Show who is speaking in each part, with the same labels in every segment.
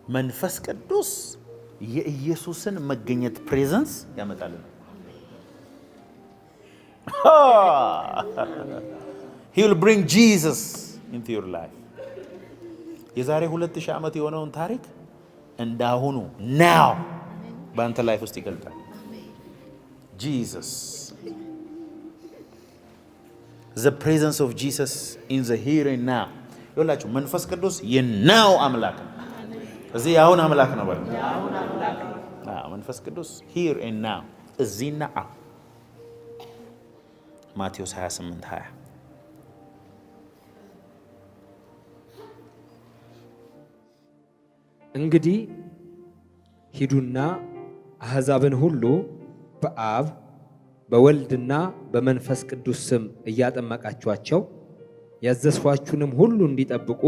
Speaker 1: መንፈስ ቅዱስ የኢየሱስን መገኘት ፕሬዘንስ ያመጣልን። He will bring Jesus into your life. የዛሬ 2000 ዓመት የሆነውን ታሪክ እንዳሁኑ now በአንተ ላይፍ ውስጥ ይገልጣል። Jesus, the presence of Jesus in the here and now. ይኸውላችሁ መንፈስ ቅዱስ የናው አምላክ ነው። እዚህ ያሁን አምላክ ነው በል። መንፈስ ቅዱስ here and now እዚህና አሁን። ማቴዎስ 28:20
Speaker 2: እንግዲህ ሂዱና አሕዛብን ሁሉ በአብ በወልድና በመንፈስ ቅዱስ ስም እያጠመቃችኋቸው ያዘዝኋችሁንም ሁሉ እንዲጠብቁ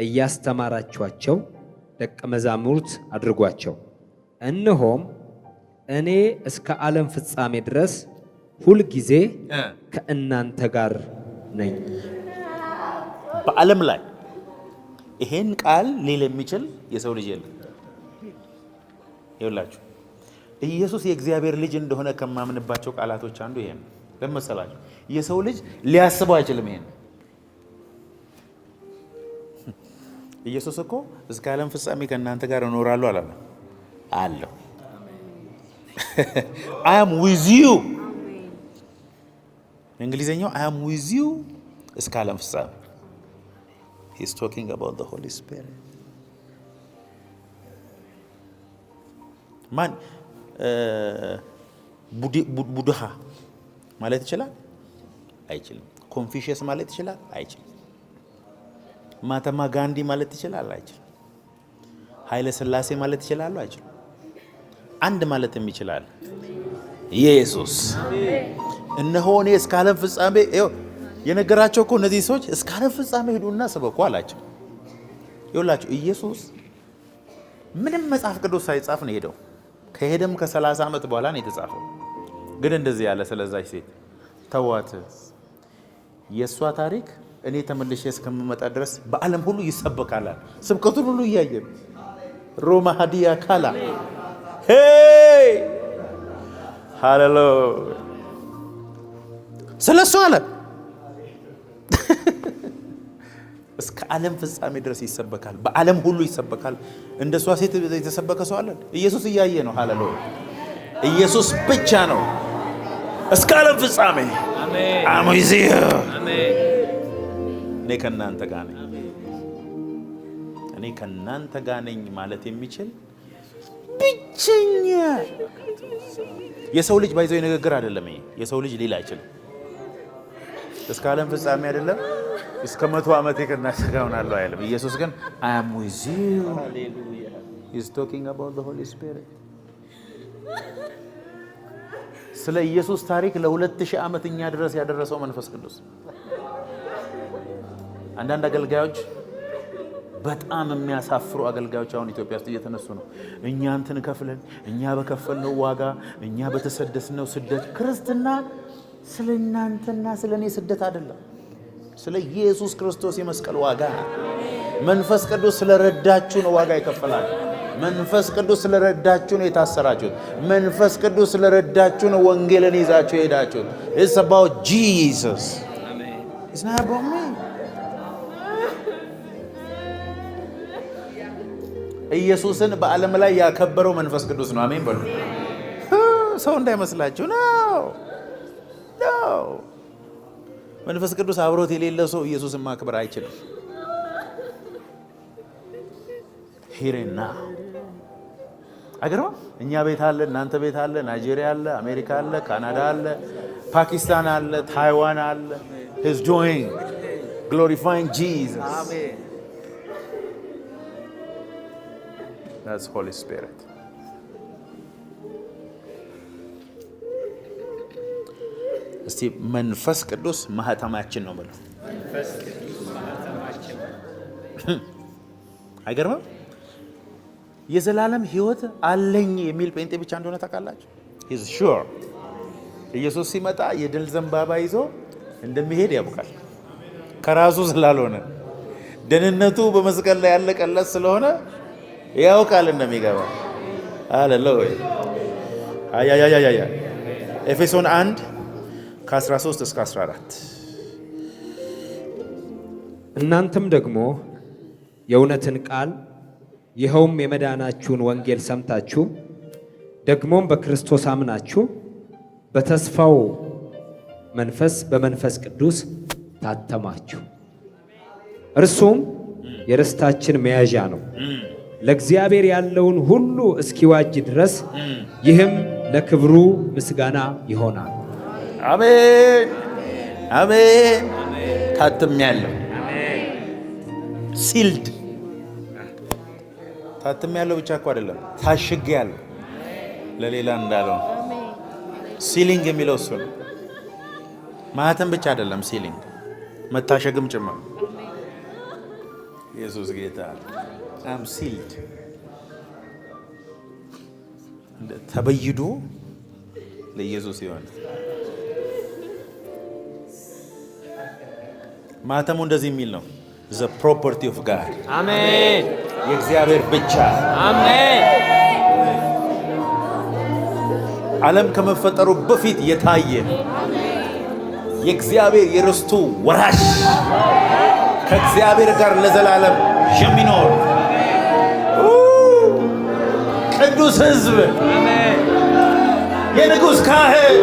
Speaker 2: እያስተማራችኋቸው ደቀ መዛሙርት አድርጓቸው። እነሆም እኔ እስከ ዓለም ፍጻሜ ድረስ ሁል ጊዜ ከእናንተ ጋር ነኝ።
Speaker 1: በዓለም ላይ ይሄን ቃል ሊል የሚችል የሰው ልጅ የለም። ይኸውላችሁ ኢየሱስ የእግዚአብሔር ልጅ እንደሆነ ከማምንባቸው ቃላቶች አንዱ ይሄ ነው። ለመሰላችሁ የሰው ልጅ ሊያስበው አይችልም። ይሄን ኢየሱስ እኮ እስከ ዓለም ፍጻሜ ከእናንተ ጋር እኖራለሁ አላለም? አለው። I am with you። እንግሊዘኛው I am with you እስከ ዓለም ፍጻሜ። He's talking about the Holy Spirit. ማን ቡድሃ ማለት ይችላል? አይችልም። ኮንፊሽየስ ማለት ይችላል? አይችልም። ማህተማ ጋንዲ ማለት ይችላል? አይችልም። ኃይለ ሥላሴ ማለት ይችላሉ? አይችልም። አንድ ማለት ይችላል ኢየሱስ። እነሆ እኔ እስከ ዓለም ፍጻሜ የነገራቸው እኮ እነዚህ ሰዎች እስከ ዓለም ፍጻሜ ሄዱና ስበኩ አላቸው። ይኸውላችሁ ኢየሱስ ምንም መጽሐፍ ቅዱስ ሳይጻፍ ነው ሄደው። ከሄደም ከ30 ዓመት በኋላ ነው የተጻፈው። ግን እንደዚህ ያለ ስለዛች ሴት ተዋት፣ የእሷ ታሪክ እኔ ተመልሼ እስከምመጣ ድረስ በዓለም ሁሉ ይሰበካል። ስብከቱን ሁሉ እያየን ሮማ ሀዲያ ካላ ሄይ ሃሌሉያ ስለሱ አለ እስከ ዓለም ፍጻሜ ድረስ ይሰበካል። በዓለም ሁሉ ይሰበካል። እንደሷ ሴት የተሰበከ ሰው አለ? ኢየሱስ እያየ ነው። ሃሌሉያ ኢየሱስ ብቻ ነው እስከ ዓለም ፍጻሜ። እኔ ከእናንተ ጋር ነኝ፣ እኔ ከእናንተ ጋር ነኝ ማለት የሚችል ብቸኛ የሰው ልጅ ባይዘው ንግግር አይደለም። ይሄ የሰው ልጅ ሊል አይችልም። እስከ ዓለም ፍጻሜ አይደለም እስከ 100 ዓመት ከእናንተ ጋር ሆናለሁ አይልም። ኢየሱስ ግን I am with you. He's talking about the Holy Spirit. ስለ ኢየሱስ ታሪክ ለ2000 ዓመት እኛ ድረስ ያደረሰው መንፈስ ቅዱስ። አንዳንድ አገልጋዮች በጣም የሚያሳፍሩ አገልጋዮች አሁን ኢትዮጵያ ውስጥ እየተነሱ ነው። እኛ እንትን ከፍለን እኛ በከፈልነው ዋጋ እኛ በተሰደስነው ስደት። ክርስትና ስለ እናንተና ስለ እኔ ስደት አይደለም፣ ስለ ኢየሱስ ክርስቶስ የመስቀል ዋጋ። መንፈስ ቅዱስ ስለረዳችሁ ነው ዋጋ ይከፈላል። መንፈስ ቅዱስ ስለረዳችሁ ነው የታሰራችሁት። መንፈስ ቅዱስ ስለረዳችሁ ነው ወንጌልን ይዛችሁ ሄዳችሁት። It's about Jesus. It's not about me. ኢየሱስን በዓለም ላይ ያከበረው መንፈስ ቅዱስ ነው። አሜን በሉ። ሰው እንዳይመስላችሁ ነው። መንፈስ ቅዱስ አብሮት የሌለ ሰው ኢየሱስን ማክበር አይችልም። ሂሬና አገርማ እኛ ቤት አለ፣ እናንተ ቤት አለ፣ ናይጄሪያ አለ፣ አሜሪካ አለ፣ ካናዳ አለ፣ ፓኪስታን አለ፣ ታይዋን አለ። He's doing glorifying Jesus. Amen. That's Holy Spirit. እስቲ መንፈስ ቅዱስ ማህተማችን ነው ብለው። መንፈስ ቅዱስ ማህተማችን አይገርምም? የዘላለም ሕይወት አለኝ የሚል ጴንጤ ብቻ እንደሆነ ታውቃላችሁ? He's sure ኢየሱስ ሲመጣ የድል ዘንባባ ይዞ እንደሚሄድ ያውቃል። ከራሱ ስላልሆነ ደህንነቱ በመስቀል ላይ ያለቀለት ስለሆነ ያውቃል እንደሚገባ። ሃሌሉያ። አያያያያ ኤፌሶን 1 ከ13 እስከ 14
Speaker 2: እናንተም ደግሞ የእውነትን ቃል ይኸውም የመዳናችሁን ወንጌል ሰምታችሁ ደግሞም በክርስቶስ አምናችሁ በተስፋው መንፈስ በመንፈስ ቅዱስ ታተማችሁ። እርሱም የርስታችን መያዣ ነው፣ ለእግዚአብሔር ያለውን ሁሉ እስኪዋጅ ድረስ፣ ይህም ለክብሩ ምስጋና ይሆናል።
Speaker 1: አሜን አሜን። ታትሜያለሁ። ሲልድ ታትሜያለሁ ብቻ እኮ አይደለም፣ ታሽጌያለሁ። ለሌላ እንዳለው ሲሊንግ የሚለው እሱ ነው። ማህተም ብቻ አይደለም፣ ሲሊንግ መታሸግም ጭምር። ኢየሱስ ጌታ። አም ሲልድ ተበይዶ ለኢየሱስ ይሆን። ማህተሙ እንደዚህ የሚል ነው፣ ዘ ፕሮፐርቲ ኦፍ ጋድ።
Speaker 2: አሜን።
Speaker 1: የእግዚአብሔር ብቻ።
Speaker 2: አሜን።
Speaker 1: ዓለም ከመፈጠሩ በፊት የታየ የእግዚአብሔር የርስቱ ወራሽ ከእግዚአብሔር ጋር ለዘላለም የሚኖር ቅዱስ ሕዝብ የንጉሥ ካህን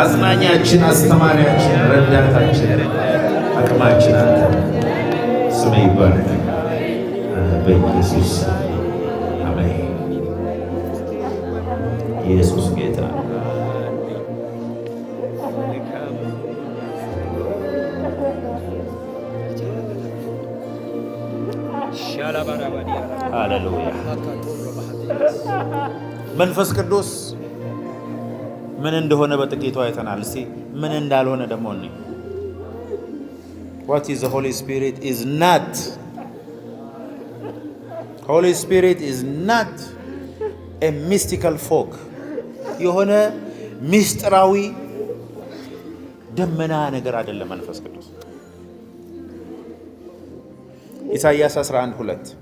Speaker 1: አጽናኛችን፣ አስተማሪያችን፣ ረዳታችን፣ አቅማችን አንተ ስምህ ይባረክ በኢየሱስ አሜን። ኢየሱስ ጌታ። ሃሌሉያ። መንፈስ ቅዱስ ምን እንደሆነ በጥቂቱ አይተናል። እስቲ ምን እንዳልሆነ ደግሞ እኔ What is the Holy Spirit is not. Holy Spirit is not a mystical fog. የሆነ ምስጢራዊ ደመና ነገር አይደለም መንፈስ ቅዱስ። ኢሳይያስ 11:2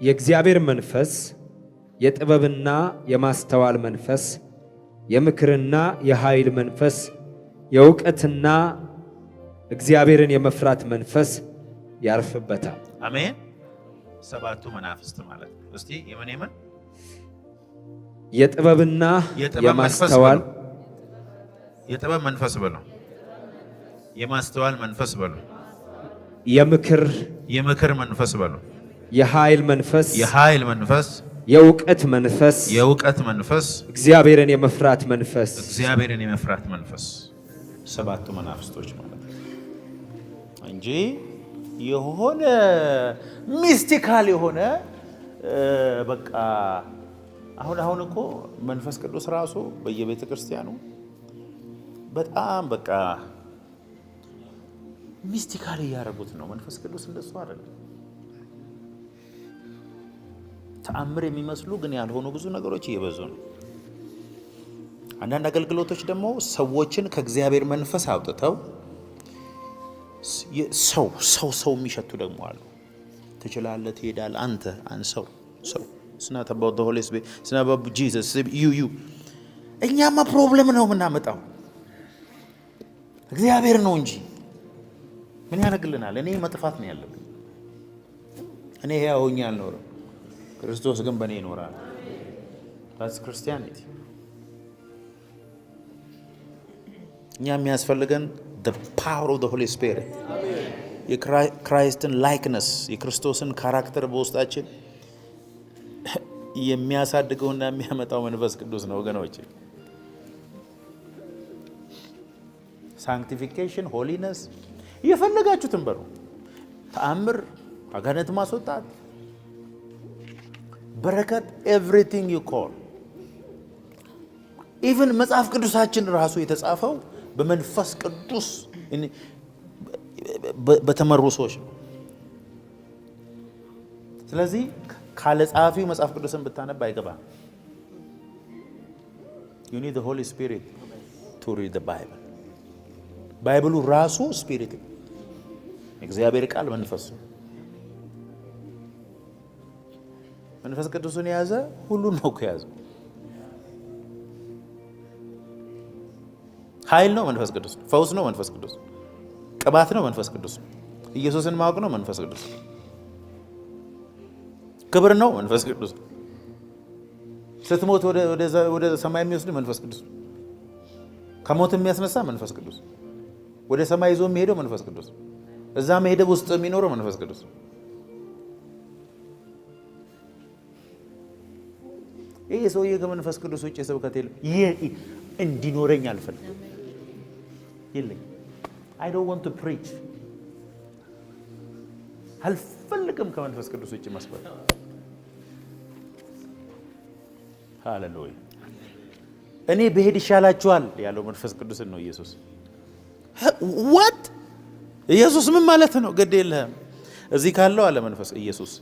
Speaker 2: የእግዚአብሔር መንፈስ የጥበብና የማስተዋል መንፈስ፣ የምክርና የኃይል መንፈስ፣ የእውቀትና እግዚአብሔርን የመፍራት መንፈስ ያርፍበታል።
Speaker 1: አሜን። ሰባቱ መናፍስት ማለት ነው። እስቲ የምን
Speaker 2: የጥበብና የማስተዋል
Speaker 1: የጥበብ መንፈስ በሉ፣ የማስተዋል መንፈስ በሉ፣ የምክር መንፈስ በሉ፣
Speaker 2: የኃይል መንፈስ የእውቀት መንፈስ እግዚአብሔርን የመፍራት መንፈስ
Speaker 1: ሰባቱ መናፍስቶች ማለት ነው እንጂ የሆነ ሚስቲካል የሆነ በቃ አሁን እኮ መንፈስ ቅዱስ ራሱ በየቤተ ክርስቲያኑ በጣም በቃ ሚስቲካል እያደረጉት ነው። መንፈስ ቅዱስ እንደሱ አይደለም። ተአምር የሚመስሉ ግን ያልሆኑ ብዙ ነገሮች እየበዙ ነው። አንዳንድ አገልግሎቶች ደግሞ ሰዎችን ከእግዚአብሔር መንፈስ አውጥተው ሰው የሚሸቱ ደግሞ አሉ። ትችላለህ፣ ትሄዳለህ፣ አንተ ሰው It's not about the Holy Spirit. It's not about Jesus. You. እኛማ ፕሮብለም ነው የምናመጣው፣ እግዚአብሔር ነው እንጂ ምን ያደርግልናል? እኔ መጥፋት ነው ያለብኝ። እኔ ሕያው ሆኜ አልኖርም፣ ክርስቶስ ግን በእኔ ይኖራል። That's Christianity. እኛ የሚያስፈልገን the power of the Holy Spirit, የክራይስትን ላይክነስ የክርስቶስን ካራክተር በውስጣችን የሚያሳድገውና የሚያመጣው መንፈስ ቅዱስ ነው ወገኖች። ሳንክቲፊኬሽን፣ ሆሊነስ የፈለጋችሁትን በሩ፣ ተአምር፣ አጋንንት ማስወጣት፣ በረከት፣ ኤቭሪቲንግ ዩ ኮል ኢቭን መጽሐፍ ቅዱሳችን ራሱ የተጻፈው በመንፈስ ቅዱስ በተመሩ ሰዎች ነው። ስለዚህ ካለ ጸሐፊው መጽሐፍ ቅዱስን ብታነብ አይገባም። You need the Holy Spirit to read the Bible. ባይብሉ ራሱ ስፒሪት፣ እግዚአብሔር ቃል መንፈስ ነው። መንፈስ ቅዱስን የያዘ ሁሉን ነው የያዘው። ኃይል ነው መንፈስ ቅዱስ፣ ፈውስ ነው መንፈስ ቅዱስ፣ ቅባት ነው መንፈስ ቅዱስ፣ ኢየሱስን ማወቅ ነው መንፈስ ቅዱስ፣ ክብር ነው መንፈስ ቅዱስ፣ ስትሞት ወደ ሰማይ የሚወስድ መንፈስ ቅዱስ፣ ከሞት የሚያስነሳ መንፈስ ቅዱስ፣ ወደ ሰማይ ይዞ የሚሄደው መንፈስ ቅዱስ፣ እዛ መሄድ ውስጥ የሚኖረው መንፈስ ቅዱስ። ይህ ሰውዬ ከመንፈስ ቅዱስ ውጭ ስብከት የለም። እንዲኖረኝ አልፈልግም። የለኝ I don't want to preach። አልፈልግም ከመንፈስ ቅዱስ ውጭ መስበክ። ሃሌሉያ። እኔ በሄድ ይሻላችኋል ያለው መንፈስ ቅዱስን ነው ኢየሱስ። what ኢየሱስ ምን ማለት ነው? ግድ የለህም እዚህ ካለው አለ መንፈስ ኢየሱስ።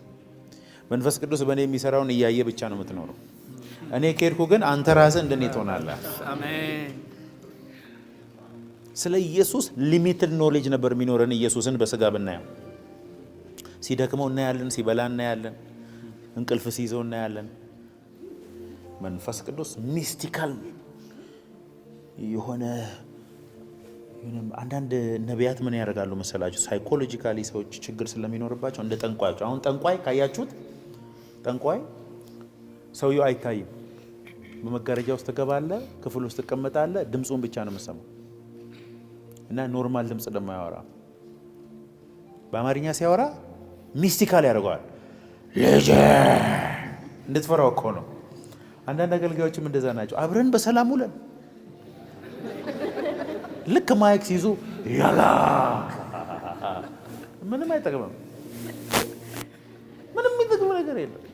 Speaker 1: መንፈስ ቅዱስ በእኔ የሚሰራውን እያየ ብቻ ነው የምትኖረው። እኔ ከሄድኩ ግን አንተ ራስህ እንደኔ ትሆናለህ። አሜን። ስለ ኢየሱስ ሊሚትድ ኖሌጅ ነበር የሚኖረን። ኢየሱስን በስጋ ብናየው ሲደክመው እናያለን፣ ሲበላ እናያለን፣ እንቅልፍ ሲይዘው እናያለን። መንፈስ ቅዱስ ሚስቲካል የሆነ አንዳንድ ነቢያት ምን ያደርጋሉ መሰላችሁ? ሳይኮሎጂካሊ ሰዎች ችግር ስለሚኖርባቸው እንደ ጠንቋዮች። አሁን ጠንቋይ ካያችሁት፣ ጠንቋይ ሰውየው አይታይም። በመጋረጃ ውስጥ ትገባለህ፣ ክፍል ውስጥ ትቀመጣለህ፣ ድምፁን ብቻ ነው የምትሰማው እና ኖርማል ድምፅ ደግሞ ያወራ። በአማርኛ ሲያወራ ሚስቲካል ያደርገዋል። ልጅ እንድትፈራው እኮ ነው። አንዳንድ አገልጋዮችም እንደዛ ናቸው። አብረን በሰላም ውለን ልክ ማይክ ሲይዙ ያላ ምንም አይጠቅምም። ምንም የሚጠቅም ነገር የለም።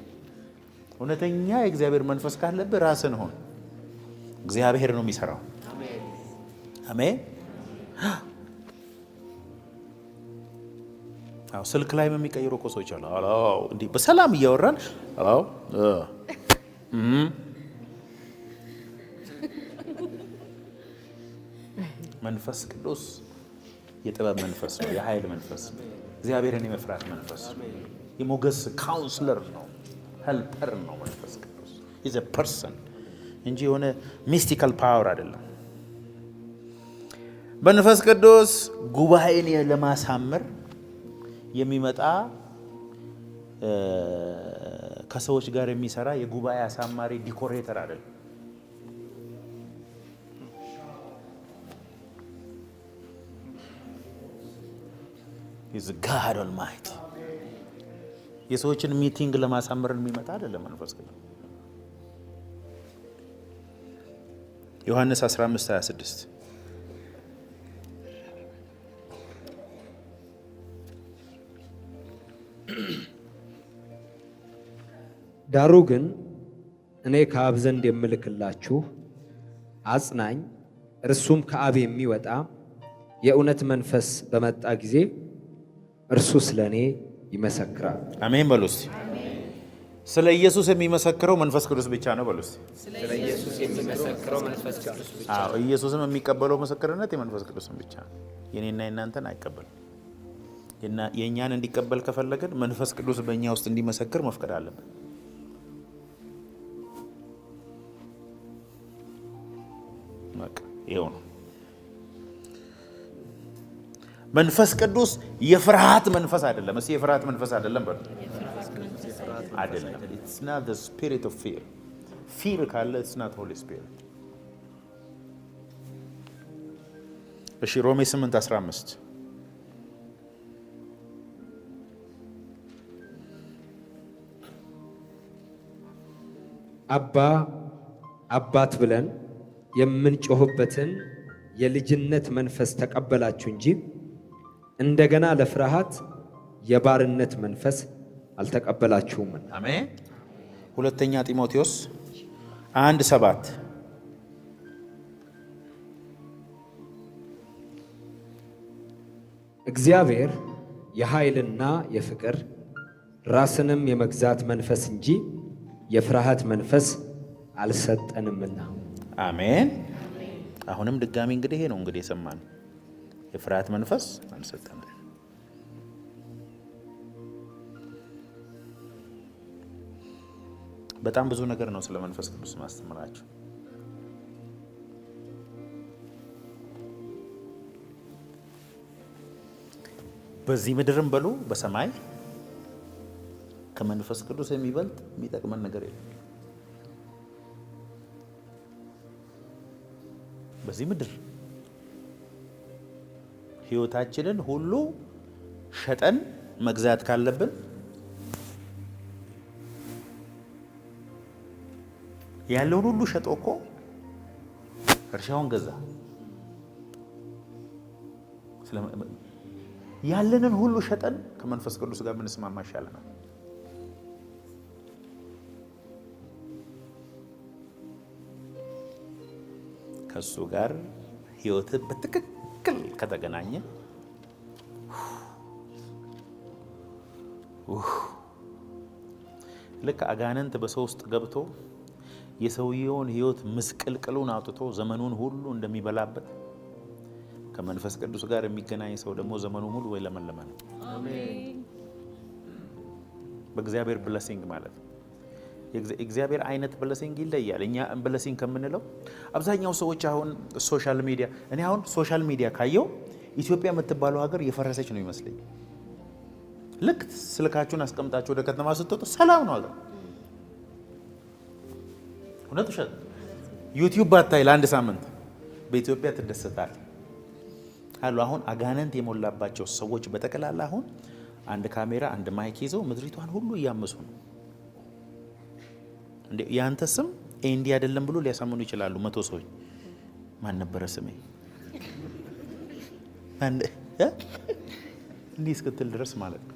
Speaker 1: እውነተኛ የእግዚአብሔር መንፈስ ካለብህ ራስን ሆን። እግዚአብሔር ነው የሚሰራው። አሜን። አዎ ስልክ ላይ የሚቀይሩ እኮ ሰዎች አሉ። አዎ እንዲህ በሰላም እያወራን አዎ መንፈስ ቅዱስ የጥበብ መንፈስ ነው። የኃይል መንፈስ ነው። እግዚአብሔርን የመፍራት መንፈስ ነው። የሞገስ ካውንስለር ነው። ሄልፐር ነው። መንፈስ ቅዱስ ኢዝ ኤ ፐርሰን እንጂ የሆነ ሚስቲካል ፓወር አይደለም። መንፈስ ቅዱስ ጉባኤን ለማሳመር የሚመጣ ከሰዎች ጋር የሚሰራ የጉባኤ አሳማሪ ዲኮሬተር አይደለም። ኢዝ ጋድ ኦልማይቲ። የሰዎችን ሚቲንግ ለማሳመር የሚመጣ አይደለም መንፈስ ቅዱስ። ዮሐንስ 15:26
Speaker 2: ዳሩ ግን እኔ ከአብ ዘንድ የምልክላችሁ አጽናኝ እርሱም ከአብ የሚወጣ የእውነት መንፈስ በመጣ ጊዜ እርሱ ስለ እኔ ይመሰክራል።
Speaker 1: አሜን በሉ እስቲ። ስለ ኢየሱስ የሚመሰክረው መንፈስ ቅዱስ ብቻ ነው በሉ እስቲ።
Speaker 2: ስለ ኢየሱስ የሚመሰክረው መንፈስ ቅዱስ ብቻ ነው።
Speaker 1: አዎ ኢየሱስም የሚቀበለው ምስክርነት የመንፈስ ቅዱስን ብቻ ነው። የኔና የናንተን አይቀበልም። የእኛን እንዲቀበል ከፈለግን መንፈስ ቅዱስ በእኛ ውስጥ እንዲመሰክር መፍቀድ አለብን። ይኸው ነው። መንፈስ ቅዱስ የፍርሃት መንፈስ አይደለም። እስኪ የፍርሃት መንፈስ አይደለም በሉ። አይደለም። It's not the spirit of fear. Fear ካለ it's not Holy Spirit. እሺ ሮሜ 8:15
Speaker 2: አባት ብለን የምንጮህበትን የልጅነት መንፈስ ተቀበላችሁ እንጂ እንደገና ለፍርሃት የባርነት መንፈስ አልተቀበላችሁም።
Speaker 1: አሜን። ሁለተኛ ጢሞቴዎስ 1:7
Speaker 2: እግዚአብሔር የኃይልና የፍቅር ራስንም የመግዛት መንፈስ እንጂ የፍርሃት መንፈስ አልሰጠንምና።
Speaker 1: አሜን። አሁንም ድጋሚ እንግዲህ ይሄ ነው እንግዲህ የሰማን የፍርሃት መንፈስ አልሰጠንም። በጣም ብዙ ነገር ነው ስለ መንፈስ ቅዱስ ማስተምራችሁ። በዚህ ምድርም በሉ በሰማይ ከመንፈስ ቅዱስ የሚበልጥ የሚጠቅመን ነገር የለም። በዚህ ምድር ህይወታችንን ሁሉ ሸጠን መግዛት ካለብን ያለውን ሁሉ ሸጦ እኮ እርሻውን ገዛ። ያለንን ሁሉ ሸጠን ከመንፈስ ቅዱስ ጋር ብንስማማ ይሻለናል። ከሱ ጋር ህይወት በትክክል ከተገናኘ ልክ አጋንንት በሰው ውስጥ ገብቶ የሰውየውን ህይወት ምስቅልቅሉን አውጥቶ ዘመኑን ሁሉ እንደሚበላበት ከመንፈስ ቅዱስ ጋር የሚገናኝ ሰው ደግሞ ዘመኑ ሙሉ ወይ ለመለመ ነው። አሜን። በእግዚአብሔር ብለሲንግ ማለት ነው። የእግዚአብሔር አይነት ብለሲንግ ይለያል። እኛ ብለሲንግ ከምንለው አብዛኛው ሰዎች አሁን ሶሻል ሚዲያ እኔ አሁን ሶሻል ሚዲያ ካየው ኢትዮጵያ የምትባለው ሀገር የፈረሰች ነው ይመስለኝ። ልክ ስልካችሁን አስቀምጣችሁ ወደ ከተማ ስትወጡ ሰላም ነው ሀገር። እውነት ውሸት? ዩቲዩብ ባታይ ለአንድ ሳምንት በኢትዮጵያ ትደሰታል አሉ። አሁን አጋንንት የሞላባቸው ሰዎች በጠቅላላ አሁን አንድ ካሜራ አንድ ማይክ ይዘው ምድሪቷን ሁሉ እያመሱ ነው። እንዴ ያንተ ስም ኤንዲ አይደለም ብሎ ሊያሳምኑ ይችላሉ 100 ሰዎች። ማን ነበረ ስሜ እንዲህ እስክትል ድረስ ማለት ነው።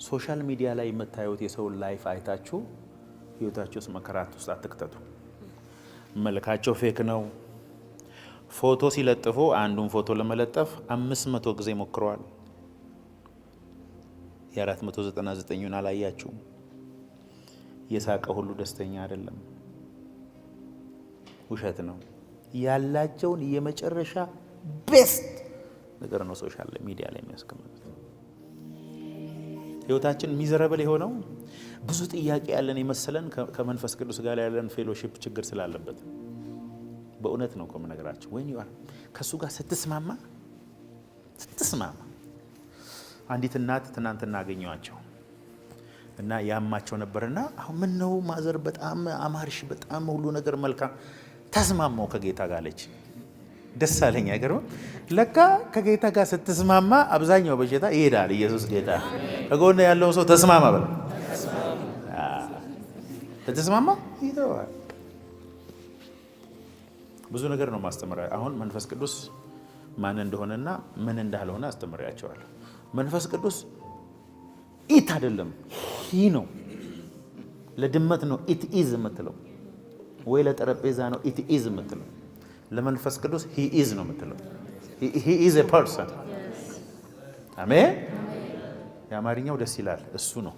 Speaker 1: ሶሻል ሚዲያ ላይ የምታዩት የሰውን ላይፍ አይታችሁ ህይወታችሁ ውስጥ መከራት ውስጥ አትክተቱ። መልካቸው ፌክ ነው። ፎቶ ሲለጥፉ አንዱን ፎቶ ለመለጠፍ 500 ጊዜ ሞክረዋል። የ499ን አላያችሁም። የሳቀ ሁሉ ደስተኛ አይደለም። ውሸት ነው። ያላቸውን የመጨረሻ ቤስት ነገር ነው ሶሻል ሚዲያ ላይ የሚያስቀምጡት። ህይወታችን ሚዘረብል የሆነው ብዙ ጥያቄ ያለን የመሰለን ከመንፈስ ቅዱስ ጋር ያለን ፌሎሺፕ ችግር ስላለበት። በእውነት ነው የምነግራችሁ። ወይ ከሱ ጋር ስትስማማ አንዲት እናት ትናንትና አገኘኋቸው እና ያማቸው ነበርና አሁን ምን ነው ማዘር በጣም አማርሽ፣ በጣም ሁሉ ነገር መልካም፣ ተስማማው ከጌታ ጋር አለች። ደስ አለኝ። አይገርም? ለካ ከጌታ ጋር ስትስማማ አብዛኛው በሽታ ይሄዳል። ኢየሱስ ጌታ። ከጎን ያለው ሰው ተስማማ በል። ተስማማ ይተዋል። ብዙ ነገር ነው ማስተምሪያ። አሁን መንፈስ ቅዱስ ማን እንደሆነና ምን እንዳልሆነ አስተምሪያቸዋለሁ። መንፈስ ቅዱስ ኢት አይደለም ሂ ነው። ለድመት ነው ኢት ኢዝ የምትለው፣ ወይ ለጠረጴዛ ነው ኢት ኢዝ የምትለው። ለመንፈስ ቅዱስ ሂ ኢዝ ነው የምትለው። ሂ ኢዝ ኤ ፐርሰን። አሜን። የአማርኛው ደስ ይላል። እሱ ነው።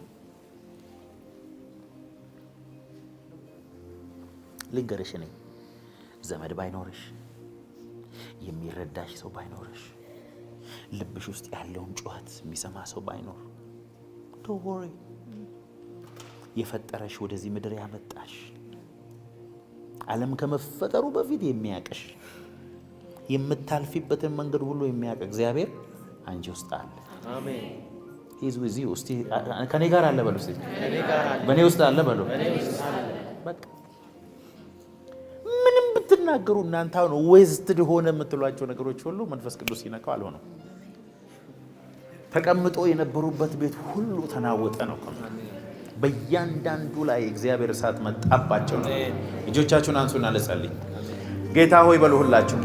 Speaker 1: ልንገርሽ፣ እኔ ዘመድ ባይኖርሽ፣ የሚረዳሽ ሰው ባይኖርሽ፣ ልብሽ ውስጥ ያለውን ጩኸት የሚሰማ ሰው ባይኖር፣ ዶንት ወሪ። የፈጠረሽ ወደዚህ ምድር ያመጣሽ ዓለም ከመፈጠሩ በፊት የሚያቅሽ የምታልፊበትን መንገድ ሁሉ የሚያቅ እግዚአብሔር አንቺ ውስጥ አለ። አሜን። ሂዝ ዊዝ ዩ። እስቲ ከኔ ጋር አለ በሉ። እስቲ በኔ ውስጥ አለ በሉ። በቃ ምንም ብትናገሩ እናንተ አሁን ዌስትድ ሆነ የምትሏቸው ነገሮች ሁሉ መንፈስ ቅዱስ ሲነካው አልሆነም። ተቀምጦ የነበሩበት ቤት ሁሉ ተናወጠ ነው። በእያንዳንዱ ላይ እግዚአብሔር እሳት መጣባቸው ነው። እጆቻችሁን አንሱና ልጸልይ። ጌታ ሆይ በሉ ሁላችሁ